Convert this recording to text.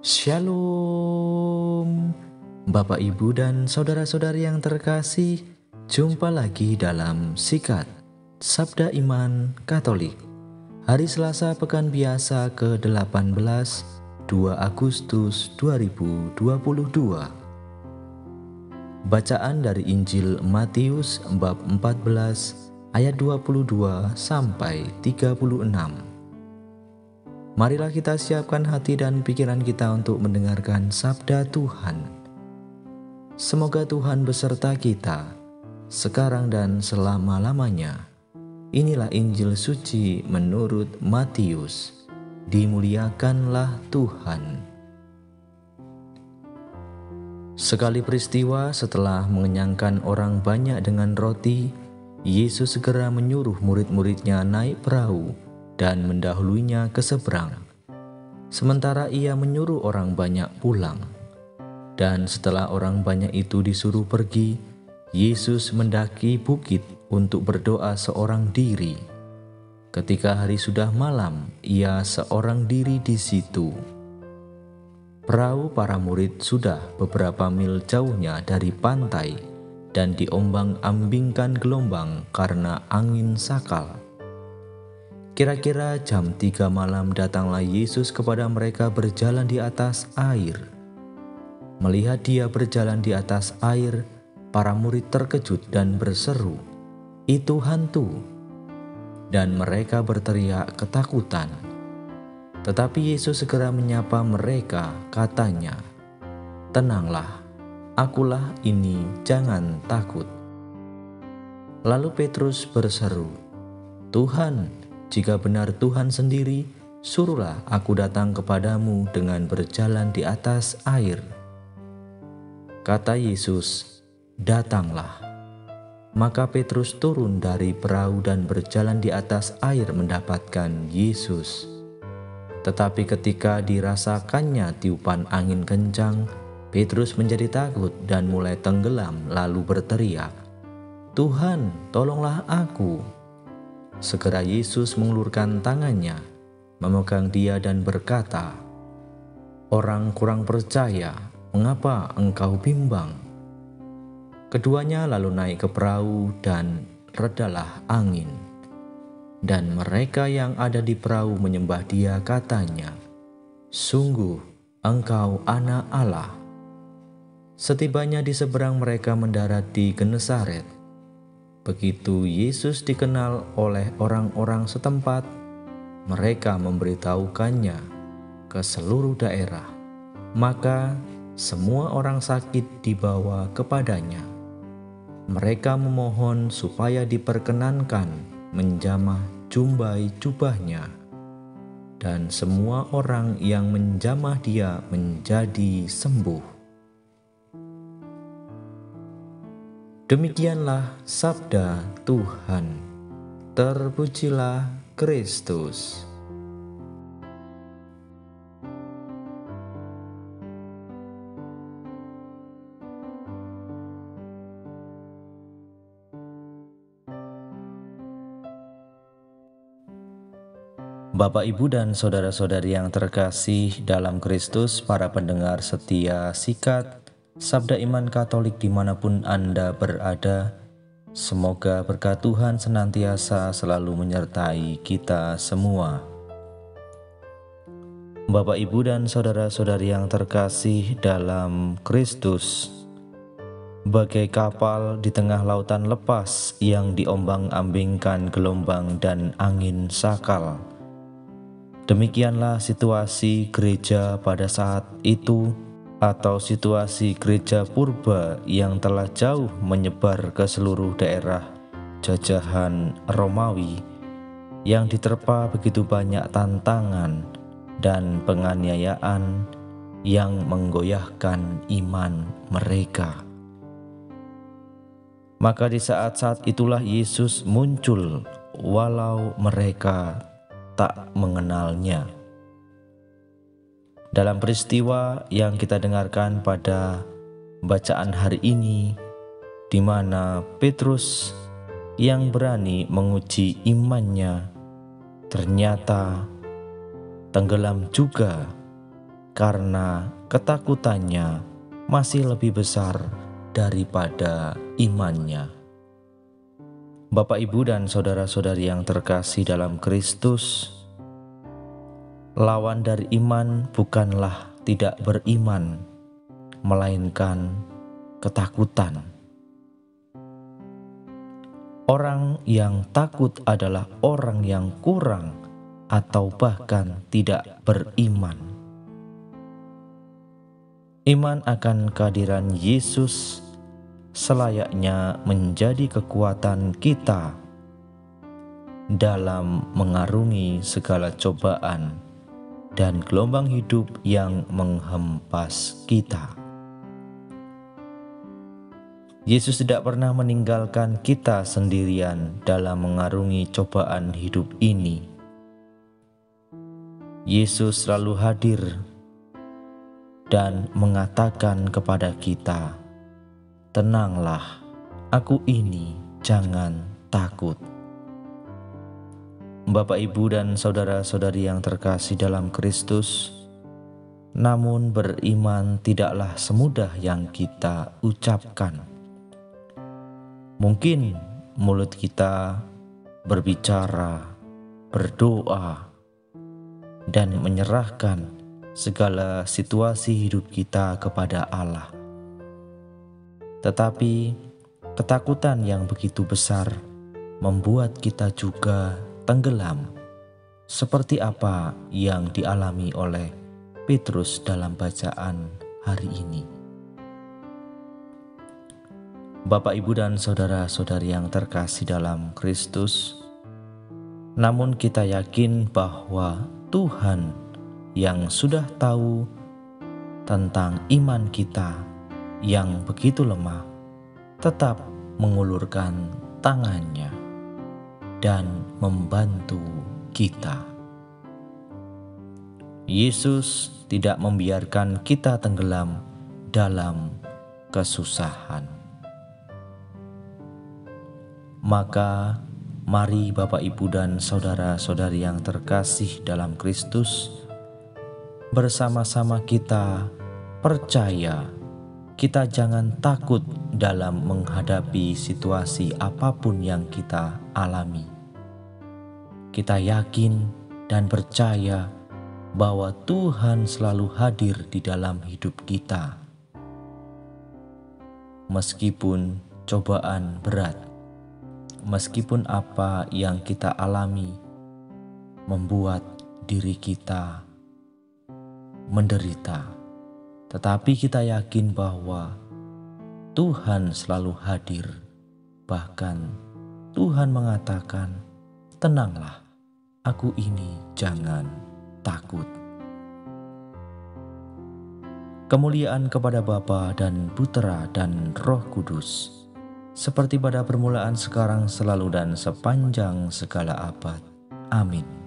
Shalom, Bapak, Ibu, dan saudara-saudari yang terkasih. Jumpa lagi dalam Sikat Sabda Iman Katolik. Hari Selasa Pekan Biasa ke-18, 2 Agustus 2022. Bacaan dari Injil Matius bab 14 ayat 22 sampai 36. Marilah kita siapkan hati dan pikiran kita untuk mendengarkan sabda Tuhan. Semoga Tuhan beserta kita, sekarang dan selama-lamanya. Inilah Injil suci menurut Matius. Dimuliakanlah Tuhan. Sekali peristiwa setelah mengenyangkan orang banyak dengan roti, Yesus segera menyuruh murid-muridnya naik perahu dan mendahulunya ke seberang, sementara ia menyuruh orang banyak pulang. Dan setelah orang banyak itu disuruh pergi, Yesus mendaki bukit untuk berdoa seorang diri. Ketika hari sudah malam, ia seorang diri di situ. Perahu para murid sudah beberapa mil jauhnya dari pantai dan diombang-ambingkan gelombang karena angin sakal. Kira-kira jam 3 malam datanglah Yesus kepada mereka berjalan di atas air. Melihat dia berjalan di atas air, para murid terkejut dan berseru, "Itu hantu!" Dan mereka berteriak ketakutan. Tetapi Yesus segera menyapa mereka, katanya, "Tenanglah, akulah ini, jangan takut." Lalu Petrus berseru, "Tuhan, jika benar Tuhan sendiri, suruhlah aku datang kepadamu dengan berjalan di atas air." Kata Yesus, "Datanglah." Maka Petrus turun dari perahu dan berjalan di atas air mendapatkan Yesus. Tetapi ketika dirasakannya tiupan angin kencang, Petrus menjadi takut dan mulai tenggelam lalu berteriak, "Tuhan, tolonglah aku." Segera Yesus mengulurkan tangannya, memegang dia dan berkata, "Orang kurang percaya, mengapa engkau bimbang?" Keduanya lalu naik ke perahu dan redalah angin. Dan mereka yang ada di perahu menyembah dia, katanya, "Sungguh, engkau anak Allah." Setibanya di seberang, mereka mendarat di Genesaret. Begitu Yesus dikenal oleh orang-orang setempat, mereka memberitahukannya ke seluruh daerah. Maka semua orang sakit dibawa kepadanya. Mereka memohon supaya diperkenankan menjamah jumbai jubahnya. Dan semua orang yang menjamah dia menjadi sembuh. Demikianlah sabda Tuhan. Terpujilah Kristus. Bapak, Ibu, dan saudara-saudari yang terkasih dalam Kristus, para pendengar setia Sikat Sabda Iman Katolik dimanapun Anda berada, semoga berkat Tuhan senantiasa selalu menyertai kita semua. Bapak, Ibu, dan saudara-saudari yang terkasih dalam Kristus, bagai kapal di tengah lautan lepas yang diombang-ambingkan gelombang dan angin sakal, demikianlah situasi gereja pada saat itu, atau situasi gereja purba yang telah jauh menyebar ke seluruh daerah jajahan Romawi, yang diterpa begitu banyak tantangan dan penganiayaan yang menggoyahkan iman mereka. Maka di saat-saat itulah Yesus muncul walau mereka tak mengenalnya. Dalam peristiwa yang kita dengarkan pada bacaan hari ini, di mana Petrus yang berani menguji imannya ternyata tenggelam juga karena ketakutannya masih lebih besar daripada imannya. Bapak, Ibu, dan saudara-saudari yang terkasih dalam Kristus, lawan dari iman bukanlah tidak beriman, melainkan ketakutan. Orang yang takut adalah orang yang kurang atau bahkan tidak beriman. Iman akan kehadiran Yesus selayaknya menjadi kekuatan kita dalam mengarungi segala cobaan dan gelombang hidup yang menghempas kita. Yesus tidak pernah meninggalkan kita sendirian dalam mengarungi cobaan hidup ini. Yesus selalu hadir dan mengatakan kepada kita, "Tenanglah, aku ini, jangan takut." Bapak, Ibu, dan saudara-saudari yang terkasih dalam Kristus, namun beriman tidaklah semudah yang kita ucapkan. Mungkin mulut kita berbicara, berdoa, dan menyerahkan segala situasi hidup kita kepada Allah. Tetapi ketakutan yang begitu besar membuat kita juga tenggelam, seperti apa yang dialami oleh Petrus dalam bacaan hari ini. Bapak, Ibu, dan saudara-saudari yang terkasih dalam Kristus, namun kita yakin bahwa Tuhan yang sudah tahu tentang iman kita yang begitu lemah tetap mengulurkan tangannya dan membantu kita. Yesus tidak membiarkan kita tenggelam dalam kesusahan. Maka mari Bapak, Ibu, dan saudara-saudari yang terkasih dalam Kristus, bersama-sama kita percaya, kita jangan takut dalam menghadapi situasi apapun yang kita alami. Kita yakin dan percaya bahwa Tuhan selalu hadir di dalam hidup kita. Meskipun cobaan berat, meskipun apa yang kita alami membuat diri kita menderita, tetapi kita yakin bahwa Tuhan selalu hadir. Bahkan Tuhan mengatakan, "Tenanglah, aku ini, jangan takut." Kemuliaan kepada Bapa dan Putera dan Roh Kudus, seperti pada permulaan, sekarang, selalu, dan sepanjang segala abad. Amin.